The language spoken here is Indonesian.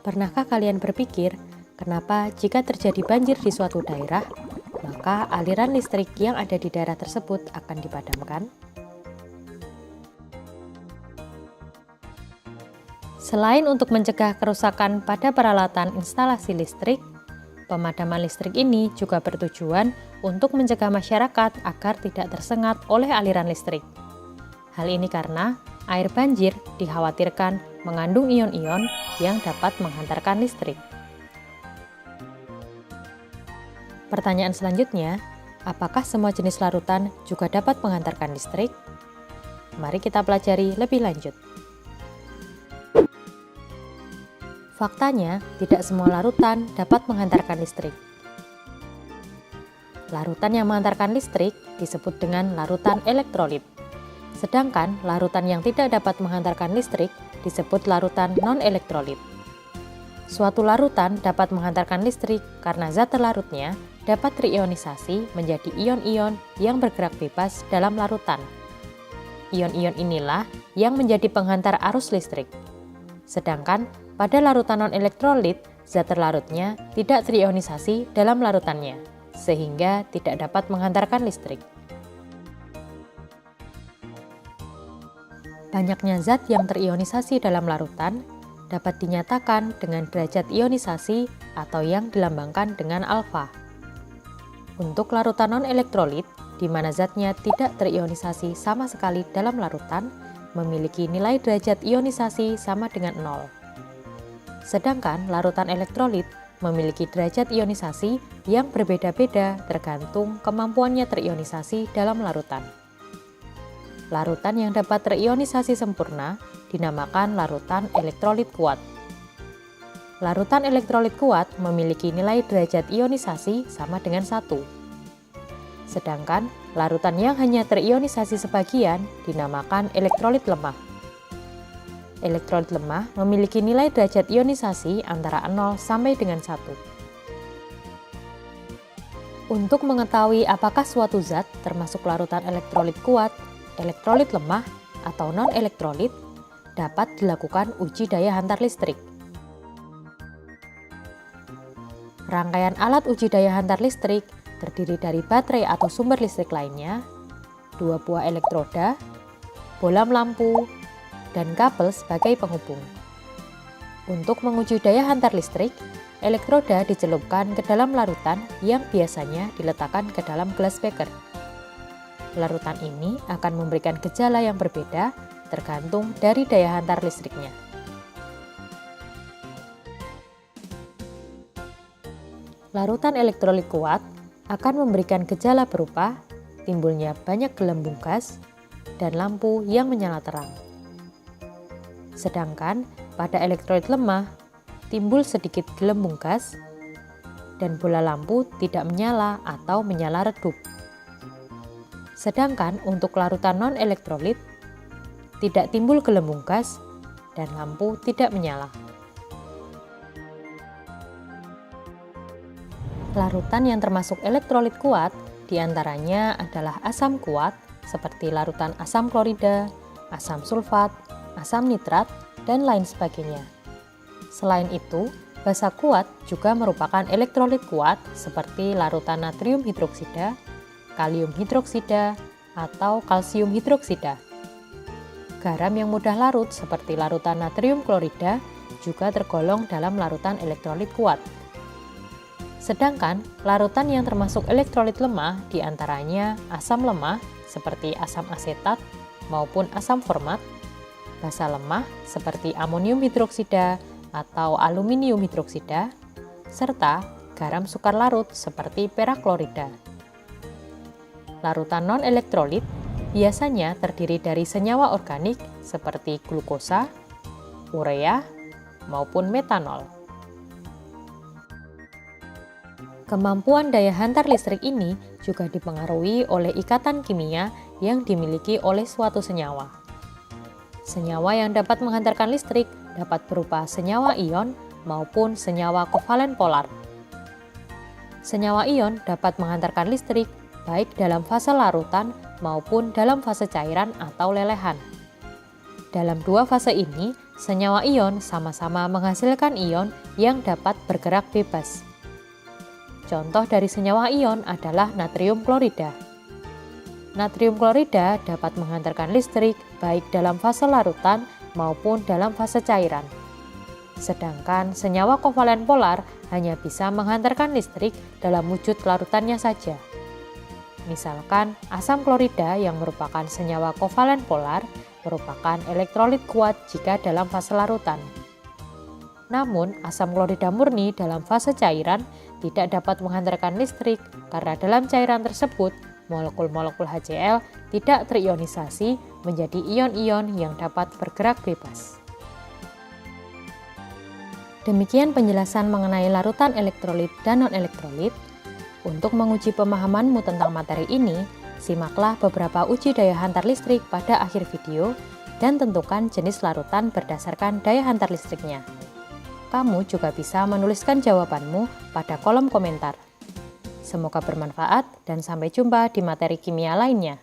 Pernahkah kalian berpikir, kenapa jika terjadi banjir di suatu daerah, maka aliran listrik yang ada di daerah tersebut akan dipadamkan? Selain untuk mencegah kerusakan pada peralatan instalasi listrik, pemadaman listrik ini juga bertujuan untuk mencegah masyarakat agar tidak tersengat oleh aliran listrik. Hal ini karena air banjir dikhawatirkan mengandung ion-ion yang dapat menghantarkan listrik. Pertanyaan selanjutnya, apakah semua jenis larutan juga dapat menghantarkan listrik? Mari kita pelajari lebih lanjut. Faktanya, tidak semua larutan dapat menghantarkan listrik. Larutan yang menghantarkan listrik disebut dengan larutan elektrolit. Sedangkan larutan yang tidak dapat menghantarkan listrik disebut larutan non-elektrolit. Suatu larutan dapat menghantarkan listrik karena zat terlarutnya dapat terionisasi menjadi ion-ion yang bergerak bebas dalam larutan. Ion-ion inilah yang menjadi penghantar arus listrik. Sedangkan pada larutan non-elektrolit, zat terlarutnya tidak terionisasi dalam larutannya, sehingga tidak dapat menghantarkan listrik. Banyaknya zat yang terionisasi dalam larutan dapat dinyatakan dengan derajat ionisasi atau yang dilambangkan dengan alfa. Untuk larutan non-elektrolit, di mana zatnya tidak terionisasi sama sekali dalam larutan, memiliki nilai derajat ionisasi sama dengan 0. Sedangkan larutan elektrolit memiliki derajat ionisasi yang berbeda-beda tergantung kemampuannya terionisasi dalam larutan. Larutan yang dapat terionisasi sempurna dinamakan larutan elektrolit kuat. Larutan elektrolit kuat memiliki nilai derajat ionisasi sama dengan 1. Sedangkan larutan yang hanya terionisasi sebagian dinamakan elektrolit lemah. Elektrolit lemah memiliki nilai derajat ionisasi antara 0 sampai dengan 1. Untuk mengetahui apakah suatu zat termasuk larutan elektrolit kuat, elektrolit lemah, atau non-elektrolit, dapat dilakukan uji daya hantar listrik. Rangkaian alat uji daya hantar listrik terdiri dari baterai atau sumber listrik lainnya, 2 buah elektroda, bohlam lampu, dan kabel sebagai penghubung. Untuk menguji daya hantar listrik, elektroda dicelupkan ke dalam larutan yang biasanya diletakkan ke dalam gelas beker. Larutan ini akan memberikan gejala yang berbeda tergantung dari daya hantar listriknya. Larutan elektrolit kuat akan memberikan gejala berupa timbulnya banyak gelembung gas dan lampu yang menyala terang. Sedangkan pada elektrolit lemah, timbul sedikit gelembung gas dan bola lampu tidak menyala atau menyala redup. Sedangkan untuk larutan non-elektrolit, tidak timbul gelembung gas dan lampu tidak menyala. Larutan yang termasuk elektrolit kuat diantaranya adalah asam kuat seperti larutan asam klorida, asam sulfat, asam nitrat, dan lain sebagainya. Selain itu, basa kuat juga merupakan elektrolit kuat seperti larutan natrium hidroksida, kalium hidroksida, atau kalsium hidroksida. Garam yang mudah larut seperti larutan natrium klorida juga tergolong dalam larutan elektrolit kuat. Sedangkan larutan yang termasuk elektrolit lemah diantaranya asam lemah seperti asam asetat maupun asam format, basa lemah seperti amonium hidroksida atau aluminium hidroksida, serta garam sukar larut seperti perak klorida. Larutan non-elektrolit biasanya terdiri dari senyawa organik seperti glukosa, urea, maupun metanol. Kemampuan daya hantar listrik ini juga dipengaruhi oleh ikatan kimia yang dimiliki oleh suatu senyawa. Senyawa yang dapat menghantarkan listrik dapat berupa senyawa ion maupun senyawa kovalen polar. Senyawa ion dapat menghantarkan listrik baik dalam fase larutan maupun dalam fase cairan atau lelehan. Dalam dua fase ini, senyawa ion sama-sama menghasilkan ion yang dapat bergerak bebas. Contoh dari senyawa ion adalah natrium klorida. Natrium klorida dapat menghantarkan listrik baik dalam fase larutan maupun dalam fase cairan. Sedangkan senyawa kovalen polar hanya bisa menghantarkan listrik dalam wujud larutannya saja. Misalkan asam klorida yang merupakan senyawa kovalen polar merupakan elektrolit kuat jika dalam fase larutan. Namun, asam klorida murni dalam fase cairan tidak dapat menghantarkan listrik karena dalam cairan tersebut molekul-molekul HCl tidak terionisasi menjadi ion-ion yang dapat bergerak bebas. Demikian penjelasan mengenai larutan elektrolit dan non-elektrolit. Untuk menguji pemahamanmu tentang materi ini, simaklah beberapa uji daya hantar listrik pada akhir video dan tentukan jenis larutan berdasarkan daya hantar listriknya. Kamu juga bisa menuliskan jawabanmu pada kolom komentar. Semoga bermanfaat dan sampai jumpa di materi kimia lainnya.